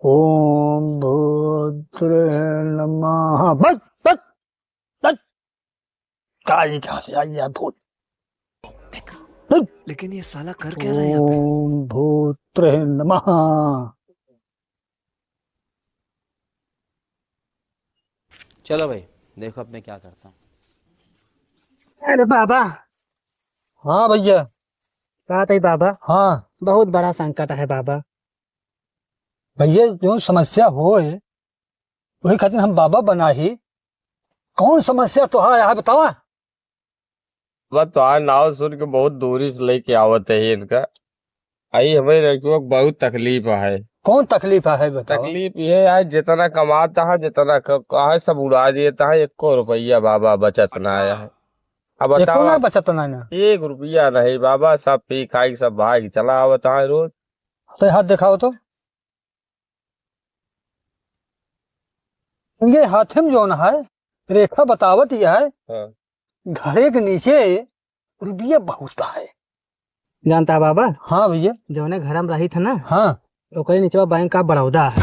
ओम भूत्रे नमः। बस बस बस। काली कहाँ से आई है भूत? बस। लेकिन ये साला कर क्या रहा है यहाँ पे? ओम भूत्रे नमः। चलो भाई, देखो अब मैं क्या करता हूँ। अरे बाबा, हाँ भैया। बात है बाबा, हाँ बहुत बड़ा संकट है बाबा। भैया, जो समस्या हो है वही खातिर हम बाबा बना ही। कौन समस्या तो है बतावा। बस तुम्हारा नाव सुन के बहुत दूरी से लेके आवत है इनका। आई हमें लड़कियों को बहुत तकलीफ है। कौन तकलीफ है बतावा। तकलीफ ये है जितना कमाता है जितना है सब उड़ा देता है। 1 रुपया बाबा बचत ना आया है। अब एको बताओ ना आप, बचत ना। 1 रुपया नहीं बाबा, सब पी खाई सब भाग चला आवता है रोज। तो हाथ दिखाओ तो। इनके हाथ में जो है रेखा बतावत यह है। हाँ। घरे के नीचे रुपया बहुत है। जानता है बाबा, हाँ भैया। जौने घर में रही था ना, हाँ ओकरे नीचे बैंक ऑफ बड़ौदा है।